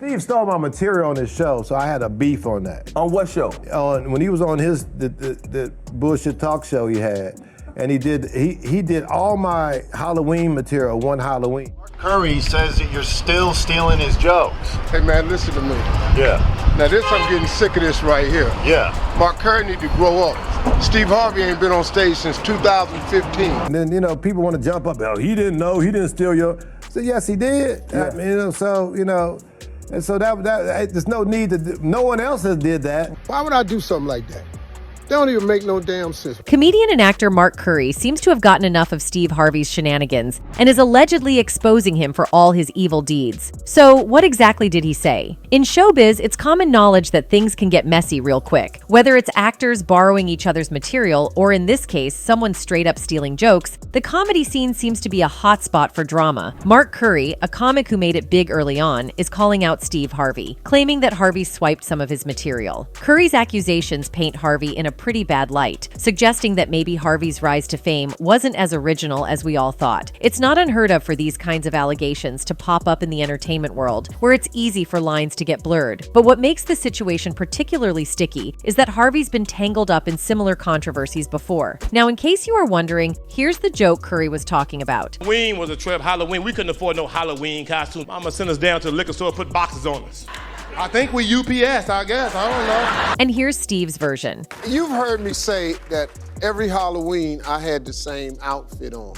Steve stole my material on his show, so I had a beef on that. On what show? When he was on the bullshit talk show he had, and he did all my Halloween material one Halloween. Curry says that you're still stealing his jokes. Hey man, listen to me. Yeah. Now I'm getting sick of this right here. Yeah. Mark Curry need to grow up. Steve Harvey ain't been on stage since 2015. And then, people want to jump up, oh, he didn't know, he didn't steal your. So yes, he did. Yeah. I mean, and so that there's no need to, no one else has did that. Why would I do something like that? They don't even make no damn sense. Comedian and actor Mark Curry seems to have gotten enough of Steve Harvey's shenanigans and is allegedly exposing him for all his evil deeds. So what exactly did he say? In showbiz, it's common knowledge that things can get messy real quick. Whether it's actors borrowing each other's material, or in this case, someone straight up stealing jokes, the comedy scene seems to be a hotspot for drama. Mark Curry, a comic who made it big early on, is calling out Steve Harvey, claiming that Harvey swiped some of his material. Curry's accusations paint Harvey in a pretty bad light, suggesting that maybe Harvey's rise to fame wasn't as original as we all thought. It's not unheard of for these kinds of allegations to pop up in the entertainment world, where it's easy for lines to get blurred. But what makes the situation particularly sticky is that Harvey's been tangled up in similar controversies before. Now, in case you are wondering, here's the joke Curry was talking about. Halloween was a trip. Halloween, we couldn't afford no Halloween costume. Mama sent us down to the liquor store and put boxes on us. I think we UPS, I guess. I don't know. And here's Steve's version. You've heard me say that every Halloween I had the same outfit on.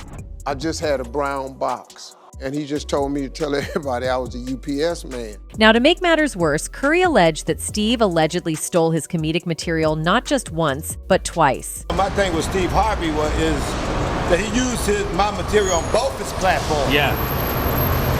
I just had a brown box. And he just told me to tell everybody I was a UPS man. Now, to make matters worse, Curry alleged that Steve allegedly stole his comedic material not just once, but twice. My thing with Steve Harvey is that he used my material on both his platforms. Yeah.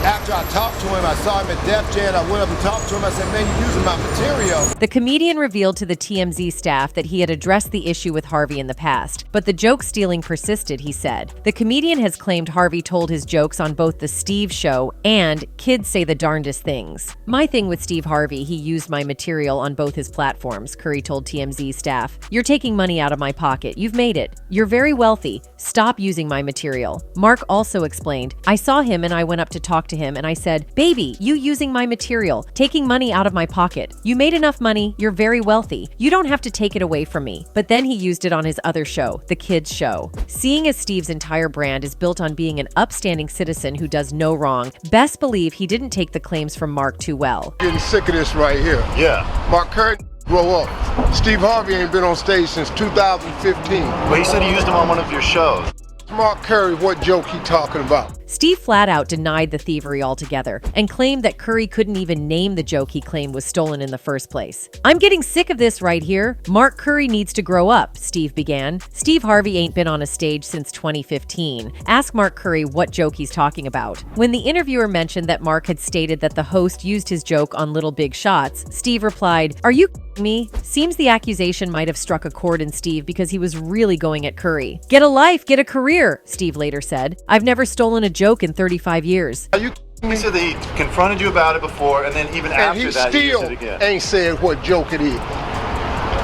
After I talked to him, I saw him at Def Jam, I went up and talked to him, I said, man, you're using my material. The comedian revealed to the TMZ staff that he had addressed the issue with Harvey in the past, but the joke stealing persisted, he said. The comedian has claimed Harvey told his jokes on both The Steve Show and Kids Say the Darndest Things. My thing with Steve Harvey, he used my material on both his platforms, Curry told TMZ staff. You're taking money out of my pocket. You've made it. You're very wealthy. Stop using my material. Mark also explained, I saw him and I went up to talk to him and I said, baby, you using my material, taking money out of my pocket. You made enough money, you're very wealthy. You don't have to take it away from me. But then he used it on his other show, The Kids Show. Seeing as Steve's entire brand is built on being an upstanding citizen who does no wrong, best believe he didn't take the claims from Mark too well. Getting sick of this right here. Yeah. Mark Curry grow up. Steve Harvey ain't been on stage since 2015. Well, he said he used him on one of your shows. Mark Curry, what joke he talking about? Steve flat out denied the thievery altogether and claimed that Curry couldn't even name the joke he claimed was stolen in the first place. I'm getting sick of this right here. Mark Curry needs to grow up, Steve began. Steve Harvey ain't been on a stage since 2015. Ask Mark Curry what joke he's talking about. When the interviewer mentioned that Mark had stated that the host used his joke on Little Big Shots, Steve replied, "Are you me?" Seems the accusation might have struck a chord in Steve because he was really going at Curry. Get a life, get a career, Steve later said. I've never stolen a joke in 35 years. Are you He said that he confronted you about it before, and then even after that, he used it again. Ain't said what joke it is.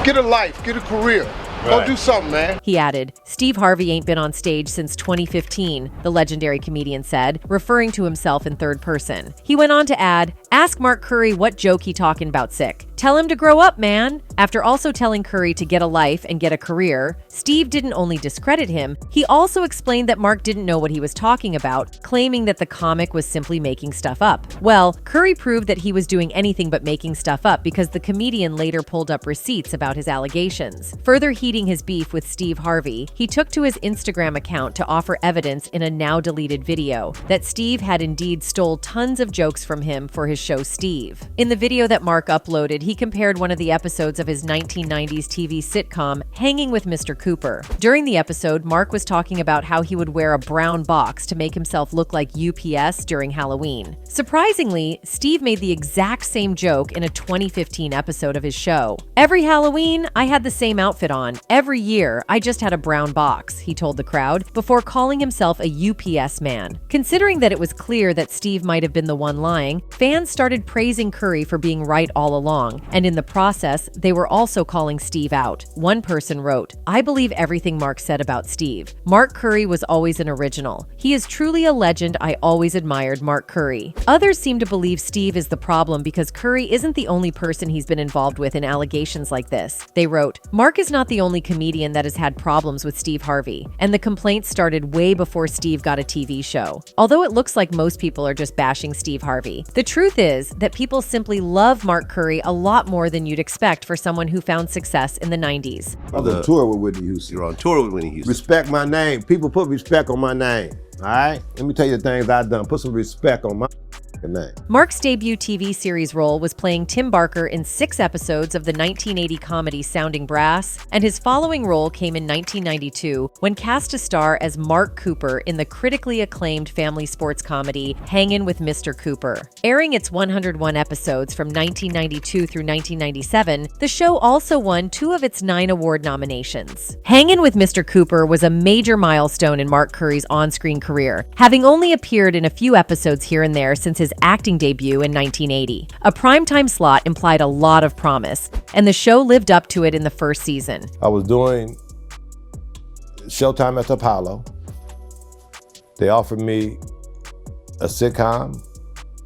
Get a life, get a career. Go do something, man. He added, Steve Harvey ain't been on stage since 2015, the legendary comedian said, referring to himself in third person. He went on to add, ask Mark Curry what joke he talking about sick. Tell him to grow up, man. After also telling Curry to get a life and get a career, Steve didn't only discredit him, he also explained that Mark didn't know what he was talking about, claiming that the comic was simply making stuff up. Well, Curry proved that he was doing anything but making stuff up because the comedian later pulled up receipts about his allegations. Further heating his beef with Steve Harvey, he took to his Instagram account to offer evidence in a now deleted video that Steve had indeed stole tons of jokes from him for his show Steve. In the video that Mark uploaded, he compared one of the episodes of his 1990s TV sitcom, Hanging with Mr. Cooper. During the episode, Mark was talking about how he would wear a brown box to make himself look like UPS during Halloween. Surprisingly, Steve made the exact same joke in a 2015 episode of his show. Every Halloween, I had the same outfit on. Every year, I just had a brown box, he told the crowd, before calling himself a UPS man. Considering that it was clear that Steve might have been the one lying, fans Fans started praising Curry for being right all along, and in the process, they were also calling Steve out. One person wrote, "I believe everything Mark said about Steve. Mark Curry was always an original. He is truly a legend. I always admired Mark Curry." Others seem to believe Steve is the problem because Curry isn't the only person he's been involved with in allegations like this. They wrote, "Mark is not the only comedian that has had problems with Steve Harvey, and the complaints started way before Steve got a TV show." Although it looks like most people are just bashing Steve Harvey, the truth is that people simply love Mark Curry a lot more than you'd expect for someone who found success in the 90s. I was on tour with Whitney Houston. You're on tour with Whitney Houston. Respect my name. People put respect on my name. All right? Let me tell you the things I've done. Put some respect on my name. Mark's debut TV series role was playing Tim Barker in 6 episodes of the 1980 comedy Sounding Brass, and his following role came in 1992 when cast to star as Mark Cooper in the critically acclaimed family sports comedy Hangin' with Mr. Cooper. Airing its 101 episodes from 1992 through 1997, the show also won 2 of its 9 award nominations. Hangin' with Mr. Cooper was a major milestone in Mark Curry's on-screen career, having only appeared in a few episodes here and there since his acting debut in 1980. A primetime slot implied a lot of promise, and the show lived up to it in the first season. I was doing Showtime at the Apollo. They offered me a sitcom,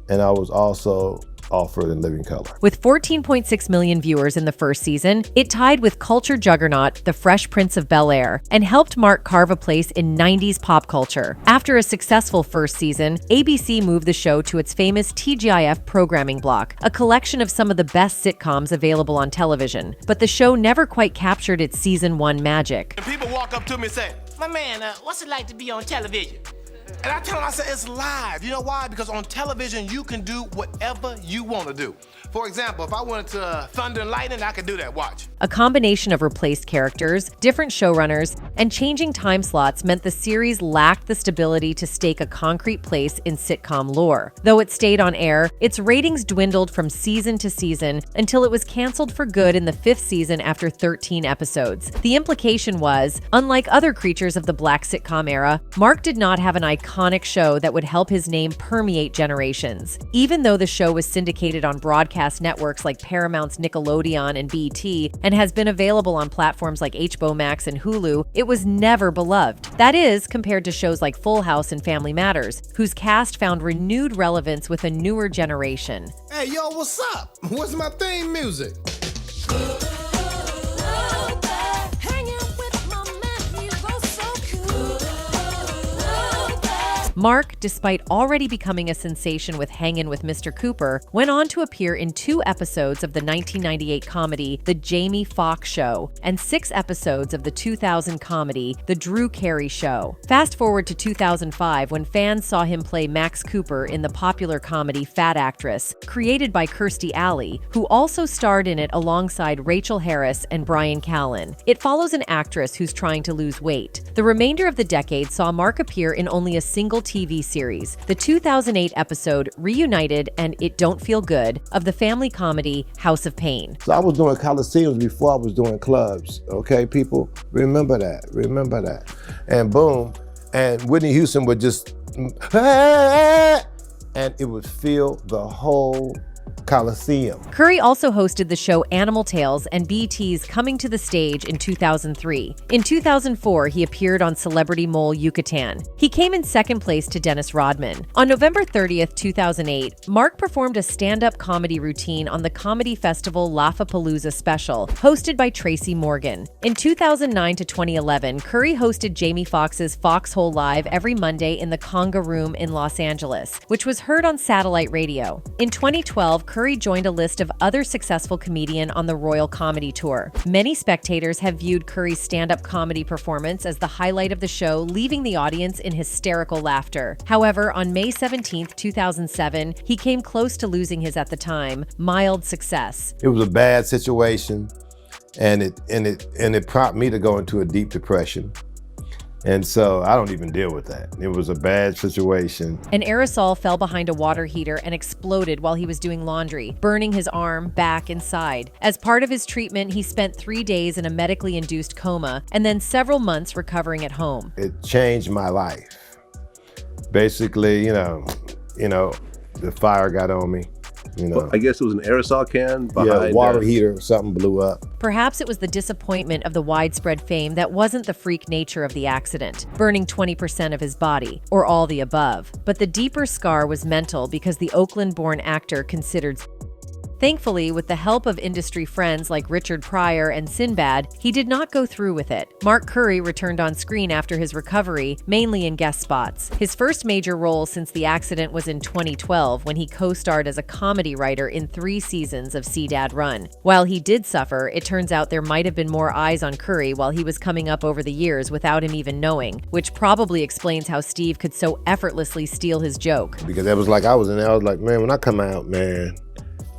and I was also offered in Living Color. With 14.6 million viewers in the first season, it tied with culture juggernaut The Fresh Prince of Bel-Air and helped Mark carve a place in 90s pop culture. After a successful first season, ABC moved the show to its famous TGIF programming block, a collection of some of the best sitcoms available on television. But the show never quite captured its season 1 magic. And people walk up to me and say, "My man, what's it like to be on television?" And I tell them, I say, it's live. You know why? Because on television, you can do whatever you want to do. For example, if I wanted to thunder and lightning, I could do that. Watch. A combination of replaced characters, different showrunners, and changing time slots meant the series lacked the stability to stake a concrete place in sitcom lore. Though it stayed on air, its ratings dwindled from season to season until it was canceled for good in the 5th season after 13 episodes. The implication was, unlike other creatures of the black sitcom era, Mark did not have an iconic show that would help his name permeate generations. Even though the show was syndicated on broadcast networks like Paramount's Nickelodeon and BET and has been available on platforms like HBO Max and Hulu, it was never beloved. That is, compared to shows like Full House and Family Matters, whose cast found renewed relevance with a newer generation. Hey, yo, what's up? What's my theme music? Mark, despite already becoming a sensation with Hangin' with Mr. Cooper, went on to appear in 2 episodes of the 1998 comedy The Jamie Foxx Show and 6 episodes of the 2000 comedy The Drew Carey Show. Fast forward to 2005 when fans saw him play Max Cooper in the popular comedy Fat Actress, created by Kirstie Alley, who also starred in it alongside Rachel Harris and Bryan Callen. It follows an actress who's trying to lose weight. The remainder of the decade saw Mark appear in only a single TV series, the 2008 episode Reunited and It Don't Feel Good of the family comedy House of Pain. So I was doing coliseums before I was doing clubs, okay, people? Remember that. And boom, and Whitney Houston would just, and it would fill the whole Coliseum. Curry also hosted the show Animal Tales and BET's Coming to the Stage in 2003. In 2004, he appeared on Celebrity Mole Yucatan. He came in second place to Dennis Rodman. On November 30th, 2008, Mark performed a stand-up comedy routine on the comedy festival Lollapalooza Special, hosted by Tracy Morgan. In 2009 to 2011, Curry hosted Jamie Foxx's Foxhole Live every Monday in the Conga Room in Los Angeles, which was heard on satellite radio. In 2012, Curry joined a list of other successful comedians on the Royal Comedy Tour. Many spectators have viewed Curry's stand-up comedy performance as the highlight of the show, leaving the audience in hysterical laughter. However, on May 17, 2007, he came close to losing his, at the time, mild success. It was a bad situation, and it prompted me to go into a deep depression. And so I don't even deal with that. It was a bad situation. An aerosol fell behind a water heater and exploded while he was doing laundry, burning his arm, back, and side. As part of his treatment, he spent 3 days in a medically induced coma and then several months recovering at home. It changed my life. Basically, you know, the fire got on me. you know. Well, I guess it was an aerosol can behind water heater, something blew up. Perhaps it was the disappointment of the widespread fame that wasn't the freak nature of the accident, burning 20% of his body, or all the above. But the deeper scar was mental because the Oakland-born actor considered. Thankfully, with the help of industry friends like Richard Pryor and Sinbad, he did not go through with it. Mark Curry returned on screen after his recovery, mainly in guest spots. His first major role since the accident was in 2012 when he co-starred as a comedy writer in 3 seasons of See Dad Run. While he did suffer, it turns out there might have been more eyes on Curry while he was coming up over the years without him even knowing, which probably explains how Steve could so effortlessly steal his joke. Because it was like I was in there, I was like, man, when I come out, man,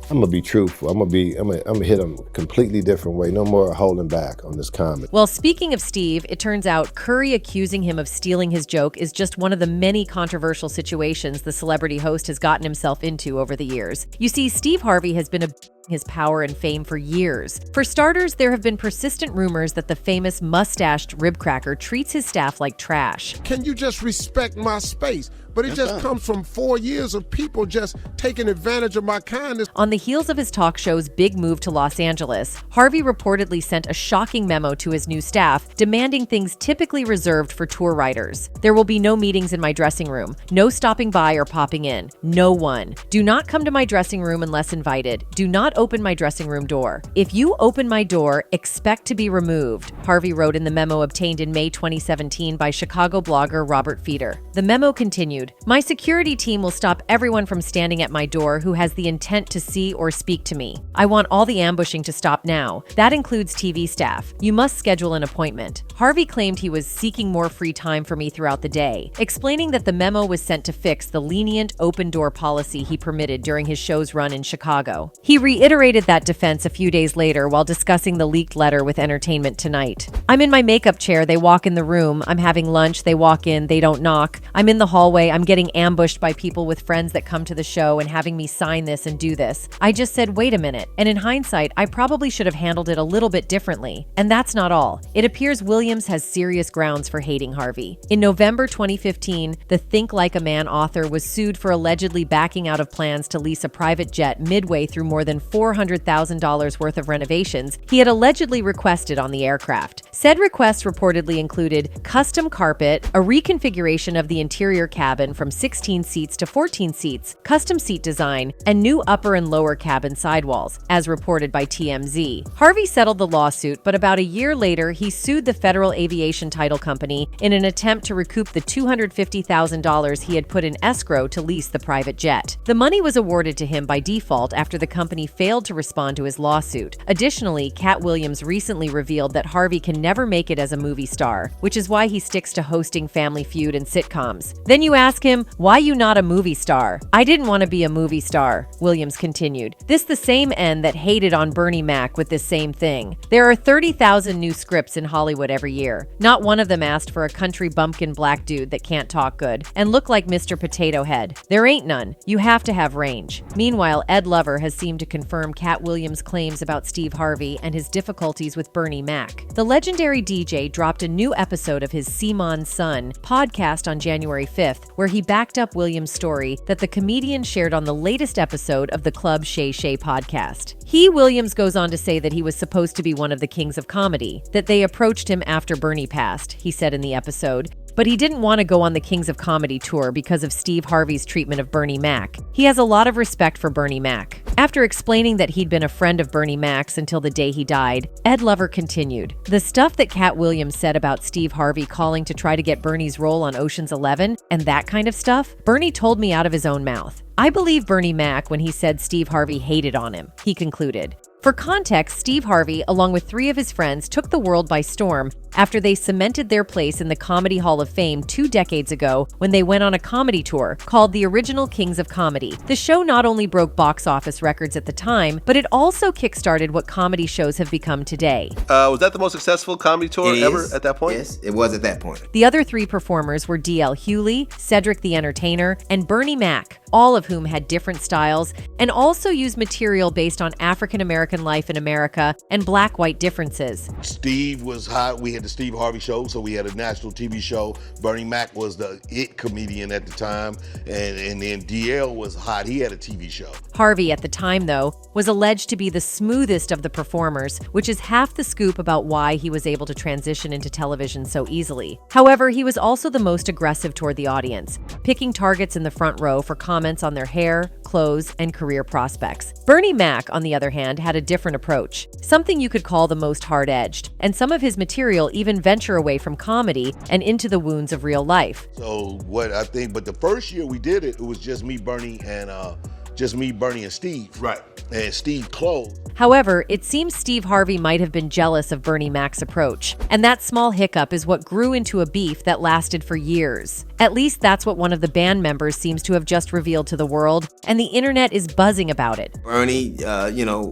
I'm gonna be truthful. I'm gonna hit him a completely different way. No more holding back on this comedy. Well, speaking of Steve, it turns out Curry accusing him of stealing his joke is just one of the many controversial situations the celebrity host has gotten himself into over the years. You see, Steve Harvey has been his power and fame for years. For starters, there have been persistent rumors that the famous mustached ribcracker treats his staff like trash. Can you just respect my space? But it just comes from 4 years of people just taking advantage of my kindness. On the heels of his talk show's big move to Los Angeles, Harvey reportedly sent a shocking memo to his new staff, demanding things typically reserved for tour writers. There will be no meetings in my dressing room, no stopping by or popping in, no one. Do not come to my dressing room unless invited. Do not open my dressing room door. If you open my door, expect to be removed, Harvey wrote in the memo obtained in May 2017 by Chicago blogger Robert Feeder. The memo continued, "My security team will stop everyone from standing at my door who has the intent to see or speak to me. I want all the ambushing to stop now. That includes TV staff. You must schedule an appointment." Harvey claimed he was seeking more free time for me throughout the day, explaining that the memo was sent to fix the lenient open-door policy he permitted during his show's run in Chicago. He reiterated that defense a few days later while discussing the leaked letter with Entertainment Tonight. "I'm in my makeup chair, they walk in the room. I'm having lunch, they walk in, they don't knock. I'm in the hallway, I'm getting ambushed by people with friends that come to the show and having me sign this and do this. I just said, wait a minute. And in hindsight, I probably should have handled it a little bit differently. And that's not all. It appears Williams has serious grounds for hating Harvey. In November 2015, the Think Like a Man author was sued for allegedly backing out of plans to lease a private jet midway through more than $400,000 worth of renovations he had allegedly requested on the aircraft. Said requests reportedly included custom carpet, a reconfiguration of the interior cabin from 16 seats to 14 seats, custom seat design, and new upper and lower cabin sidewalls, as reported by TMZ. Harvey settled the lawsuit, but about a year later, he sued the Federal Aviation Title Company in an attempt to recoup the $250,000 he had put in escrow to lease the private jet. The money was awarded to him by default after the company failed to respond to his lawsuit. Additionally, Cat Williams recently revealed that Harvey can never make it as a movie star, which is why he sticks to hosting Family Feud and sitcoms. Then you ask him, why you not a movie star? I didn't want to be a movie star, Williams continued. This the same end that hated on Bernie Mac with this same thing. There are 30,000 new scripts in Hollywood every year. Not one of them asked for a country bumpkin black dude that can't talk good and look like Mr. Potato Head. There ain't none. You have to have range. Meanwhile, Ed Lover has seemed to confirm Cat Williams' claims about Steve Harvey and his difficulties with Bernie Mac. The legendary DJ dropped a new episode of his Seamon's Son podcast on January 5th, where he backed up Williams' story that the comedian shared on the latest episode of the Club Shay Shay podcast. Williams goes on to say that he was supposed to be one of the kings of comedy, that they approached him after Bernie passed, he said in the episode, but he didn't want to go on the Kings of Comedy tour because of Steve Harvey's treatment of Bernie Mac. He has a lot of respect for Bernie Mac. After explaining that he'd been a friend of Bernie Mac's until the day he died, Ed Lover continued, "The stuff that Cat Williams said about Steve Harvey calling to try to get Bernie's role on Ocean's 11 and that kind of stuff, Bernie told me out of his own mouth. I believe Bernie Mac when he said Steve Harvey hated on him," he concluded. For context, Steve Harvey, along with 3 of his friends, took the world by storm after they cemented their place in the Comedy Hall of Fame 2 decades ago when they went on a comedy tour called The Original Kings of Comedy. The show not only broke box office records at the time, but it also kickstarted what comedy shows have become today. Was that the most successful comedy tour ever at that point? Yes, it was at that point. The other 3 performers were D.L. Hewley, Cedric the Entertainer, and Bernie Mac, all of whom had different styles and also used material based on African American life in America and black-white differences. Steve was hot. We had the Steve Harvey show, so we had a national TV show. Bernie Mac was the it comedian at the time, and then DL was hot. He had a TV show. Harvey, at the time, though, was alleged to be the smoothest of the performers, which is half the scoop about why he was able to transition into television so easily. However, he was also the most aggressive toward the audience, picking targets in the front row for comments on their hair, clothes, and career prospects. Bernie Mac, on the other hand, had a different approach, something you could call the most hard-edged, and some of his material even venture away from comedy and into the wounds of real life. So what I think, but the first year we did it, it was just me, Bernie, and Steve. Right. And Steve closed. However, it seems Steve Harvey might have been jealous of Bernie Mac's approach, and that small hiccup is what grew into a beef that lasted for years. At least that's what one of the band members seems to have just revealed to the world, and the internet is buzzing about it. Bernie,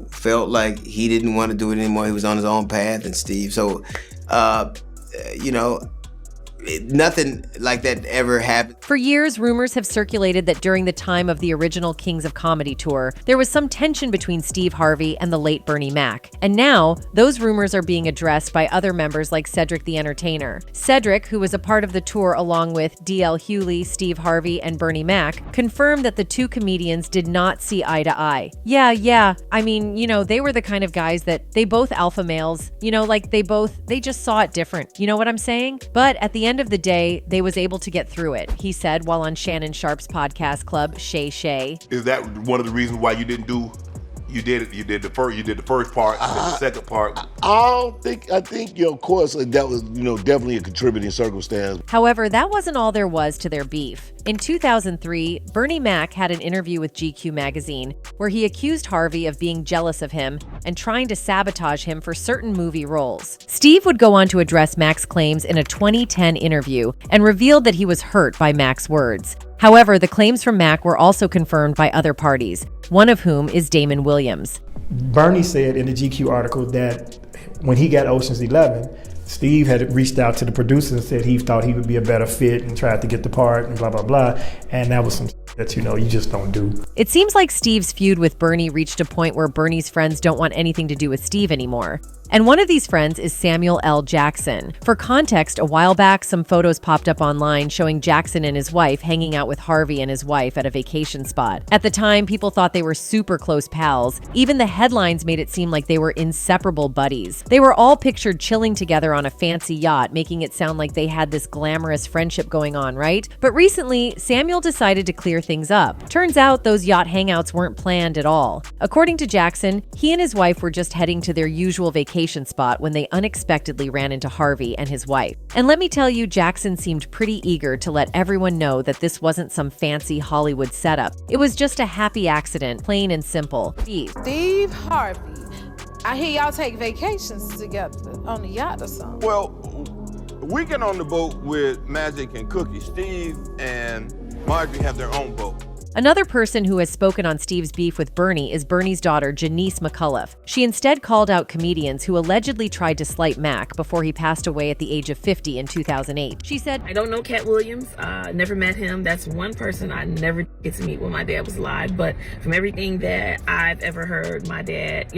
felt like he didn't want to do it anymore. He was on his own path, and Steve. So, nothing like that ever happened. For years, rumors have circulated that during the time of the original Kings of Comedy tour, there was some tension between Steve Harvey and the late Bernie Mac. And now, those rumors are being addressed by other members like Cedric the Entertainer. Cedric, who was a part of the tour along with D.L. Hewley, Steve Harvey, and Bernie Mac, confirmed that the two comedians did not see eye to eye. Yeah. I mean, they were the kind of guys that they both alpha males, they just saw it different. You know what I'm saying? But at the end of the day, they was able to get through it, he said while on Shannon Sharp's podcast club, Shay Shay. Is that one of the reasons why you didn't do? You did the first part, and then the second part. I think, of course, that was, definitely a contributing circumstance. However, that wasn't all there was to their beef. In 2003, Bernie Mac had an interview with GQ magazine where he accused Harvey of being jealous of him and trying to sabotage him for certain movie roles. Steve would go on to address Mac's claims in a 2010 interview and revealed that he was hurt by Mac's words. However, the claims from Mac were also confirmed by other parties, one of whom is Damon Williams. Bernie said in the GQ article that when he got Ocean's 11, Steve had reached out to the producers and said he thought he would be a better fit and tried to get the part and blah, blah, blah. And that was some that, you just don't do. It seems like Steve's feud with Bernie reached a point where Bernie's friends don't want anything to do with Steve anymore. And one of these friends is Samuel L. Jackson. For context, a while back, some photos popped up online showing Jackson and his wife hanging out with Harvey and his wife at a vacation spot. At the time, people thought they were super close pals. Even the headlines made it seem like they were inseparable buddies. They were all pictured chilling together on a fancy yacht, making it sound like they had this glamorous friendship going on, right? But recently, Samuel decided to clear things up. Turns out those yacht hangouts weren't planned at all. According to Jackson, he and his wife were just heading to their usual vacation spot when they unexpectedly ran into Harvey and his wife. And let me tell you, Jackson seemed pretty eager to let everyone know that this wasn't some fancy Hollywood setup. It was just a happy accident, plain and simple. Steve Harvey, I hear y'all take vacations together on the yacht or something. Well, we get on the boat with Magic and Cookie. Steve and Marjorie have their own boat. Another person who has spoken on Steve's beef with Bernie is Bernie's daughter, Janice McCullough. She instead called out comedians who allegedly tried to slight Mack before he passed away at the age of 50 in 2008. She said, I don't know Cat Williams. Never met him. That's one person I never get to meet when my dad was alive. But from everything that I've ever heard my dad,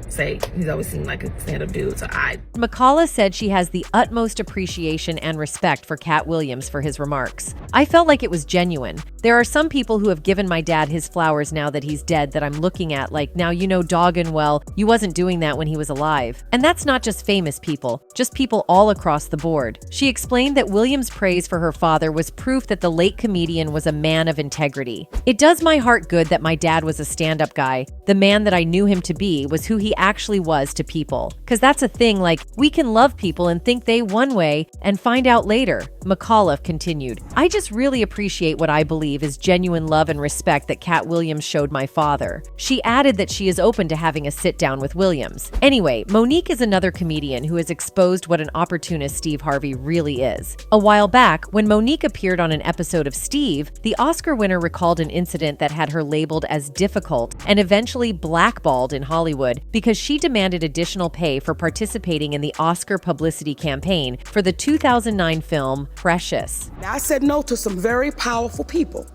say, he's always seemed like a stand-up dude. McCullough said she has the utmost appreciation and respect for Cat Williams for his remarks. I felt like it was genuine. There are some people who have given my dad his flowers now that he's dead that I'm looking at like, now doggone well, you wasn't doing that when he was alive. And that's not just famous people, just people all across the board. She explained that Williams' praise for her father was proof that the late comedian was a man of integrity. It does my heart good that my dad was a stand-up guy. The man that I knew him to be was who he actually was to people. Because that's a thing, like, we can love people and think they one way and find out later. McCullough continued, I just really appreciate what I believe is genuine love and respect that Cat Williams showed my father. She added that she is open to having a sit-down with Williams. Anyway, MoNique is another comedian who has exposed what an opportunist Steve Harvey really is. A while back, when MoNique appeared on an episode of Steve, the Oscar winner recalled an incident that had her labeled as difficult and eventually blackballed in Hollywood because she demanded additional pay for participating in the Oscar publicity campaign for the 2009 film Precious. I said no to some very powerful people.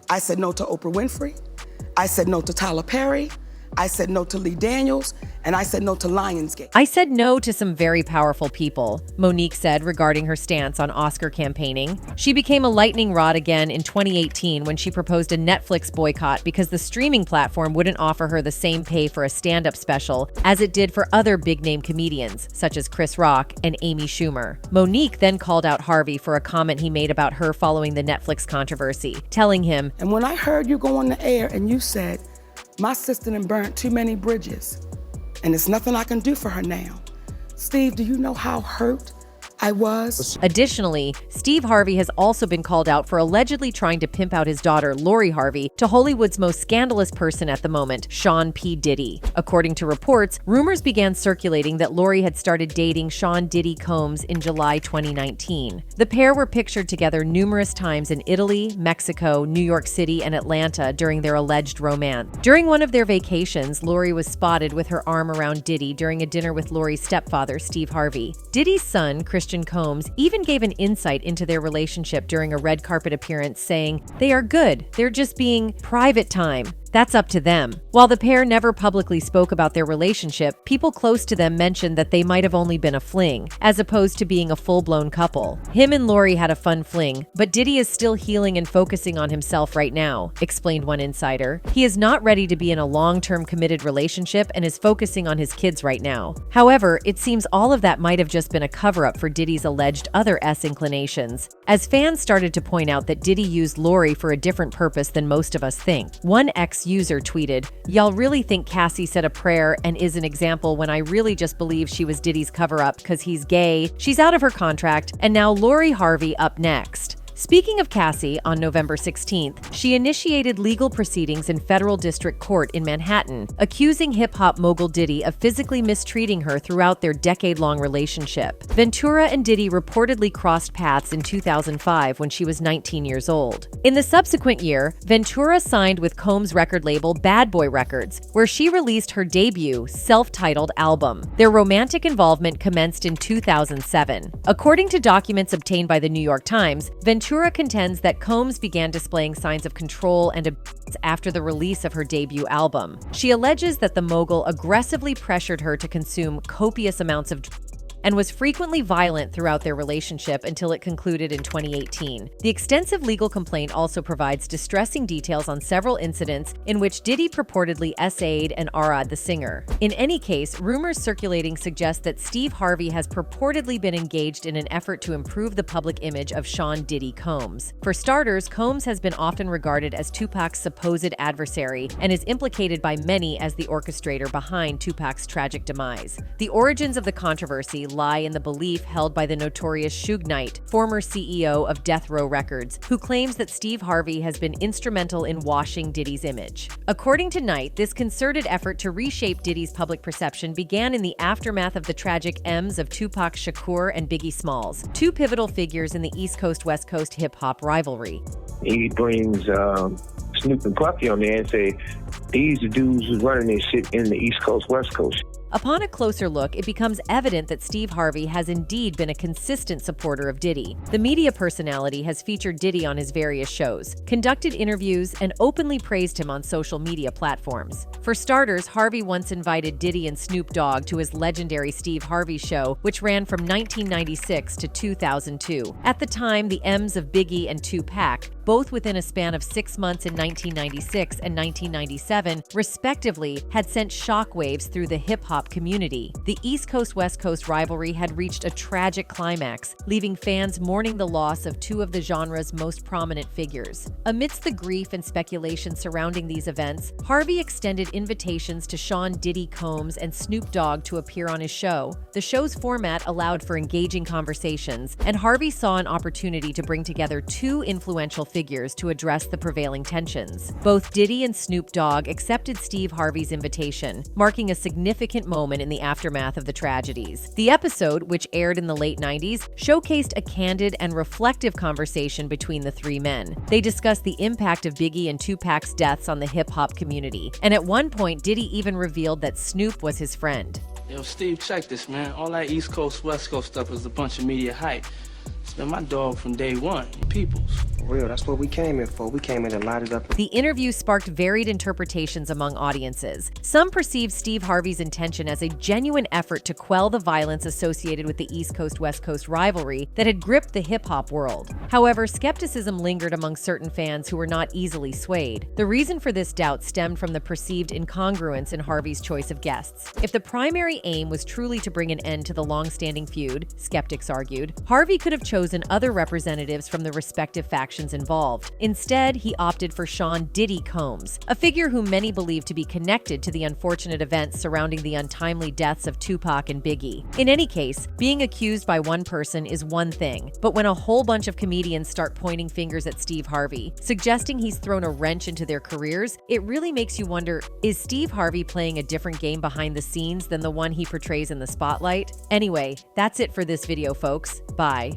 I said no to Oprah Winfrey. I said no to Tyler Perry. I said no to Lee Daniels, and I said no to Lionsgate. I said no to some very powerful people, MoNique said regarding her stance on Oscar campaigning. She became a lightning rod again in 2018 when she proposed a Netflix boycott because the streaming platform wouldn't offer her the same pay for a stand-up special as it did for other big-name comedians, such as Chris Rock and Amy Schumer. MoNique then called out Harvey for a comment he made about her following the Netflix controversy, telling him, "And when I heard you go on the air and you said, my sister done burnt too many bridges, and there's nothing I can do for her now. Steve, do you know how hurt I was?" Additionally, Steve Harvey has also been called out for allegedly trying to pimp out his daughter, Lori Harvey, to Hollywood's most scandalous person at the moment, Sean P. Diddy. According to reports, rumors began circulating that Lori had started dating Sean Diddy Combs in July 2019. The pair were pictured together numerous times in Italy, Mexico, New York City, and Atlanta during their alleged romance. During one of their vacations, Lori was spotted with her arm around Diddy during a dinner with Lori's stepfather, Steve Harvey. Diddy's son, Christian Combs, even gave an insight into their relationship during a red carpet appearance, saying, "They are good. They're just being private time. That's up to them." While the pair never publicly spoke about their relationship, people close to them mentioned that they might have only been a fling, as opposed to being a full-blown couple. Him and Lori had a fun fling, but Diddy is still healing and focusing on himself right now, explained one insider. He is not ready to be in a long-term committed relationship and is focusing on his kids right now. However, it seems all of that might have just been a cover-up for Diddy's alleged other inclinations, as fans started to point out that Diddy used Lori for a different purpose than most of us think. One ex-user tweeted, "Y'all really think Cassie said a prayer and is an example when I really just believe she was Diddy's cover-up because he's gay, she's out of her contract, and now Lori Harvey up next." Speaking of Cassie, on November 16th, she initiated legal proceedings in federal district court in Manhattan, accusing hip-hop mogul Diddy of physically mistreating her throughout their decade-long relationship. Ventura and Diddy reportedly crossed paths in 2005 when she was 19 years old. In the subsequent year, Ventura signed with Combs' record label Bad Boy Records, where she released her debut, self-titled album. Their romantic involvement commenced in 2007. According to documents obtained by the New York Times, Ventura contends that Combs began displaying signs of control and abuse after the release of her debut album. She alleges that the mogul aggressively pressured her to consume copious amounts of drugs and was frequently violent throughout their relationship until it concluded in 2018. The extensive legal complaint also provides distressing details on several incidents in which Diddy purportedly essayed and Arad the singer. In any case, rumors circulating suggest that Steve Harvey has purportedly been engaged in an effort to improve the public image of Sean Diddy Combs. For starters, Combs has been often regarded as Tupac's supposed adversary and is implicated by many as the orchestrator behind Tupac's tragic demise. The origins of the controversy lie in the belief held by the notorious Suge Knight, former CEO of Death Row Records, who claims that Steve Harvey has been instrumental in washing Diddy's image. According to Knight, this concerted effort to reshape Diddy's public perception began in the aftermath of the tragic M's of Tupac Shakur and Biggie Smalls, two pivotal figures in the East Coast-West Coast hip-hop rivalry. He brings Snoop and Puffy on there and say, these are dudes who's running this shit in the East Coast, West Coast. Upon a closer look, it becomes evident that Steve Harvey has indeed been a consistent supporter of Diddy. The media personality has featured Diddy on his various shows, conducted interviews, and openly praised him on social media platforms. For starters, Harvey once invited Diddy and Snoop Dogg to his legendary Steve Harvey Show, which ran from 1996 to 2002. At the time, the M's of Biggie and Tupac, both within a span of 6 months in 1996 and 1997, respectively, had sent shockwaves through the hip-hop community. The East Coast-West Coast rivalry had reached a tragic climax, leaving fans mourning the loss of two of the genre's most prominent figures. Amidst the grief and speculation surrounding these events, Harvey extended invitations to Sean Diddy Combs and Snoop Dogg to appear on his show. The show's format allowed for engaging conversations, and Harvey saw an opportunity to bring together two influential figures to address the prevailing tensions. Both Diddy and Snoop Dogg accepted Steve Harvey's invitation, marking a significant moment in the aftermath of the tragedies. The episode, which aired in the late 90s, showcased a candid and reflective conversation between the three men. They discussed the impact of Biggie and Tupac's deaths on the hip-hop community, and at one point, Diddy even revealed that Snoop was his friend. Yo, Steve, check this, man. All that East Coast, West Coast stuff is a bunch of media hype. It's been my dog from day one, Peoples. real. That's what we came here for. We came here to light it up. The interview sparked varied interpretations among audiences. Some perceived Steve Harvey's intention as a genuine effort to quell the violence associated with the East Coast-West Coast rivalry that had gripped the hip-hop world. However, skepticism lingered among certain fans who were not easily swayed. The reason for this doubt stemmed from the perceived incongruence in Harvey's choice of guests. If the primary aim was truly to bring an end to the long-standing feud, skeptics argued, Harvey could have chosen other representatives from the respective factions involved. Instead, he opted for Sean "Diddy" Combs, a figure whom many believe to be connected to the unfortunate events surrounding the untimely deaths of Tupac and Biggie. In any case, being accused by one person is one thing, but when a whole bunch of comedians start pointing fingers at Steve Harvey, suggesting he's thrown a wrench into their careers, it really makes you wonder, is Steve Harvey playing a different game behind the scenes than the one he portrays in the spotlight? Anyway, that's it for this video, folks. Bye.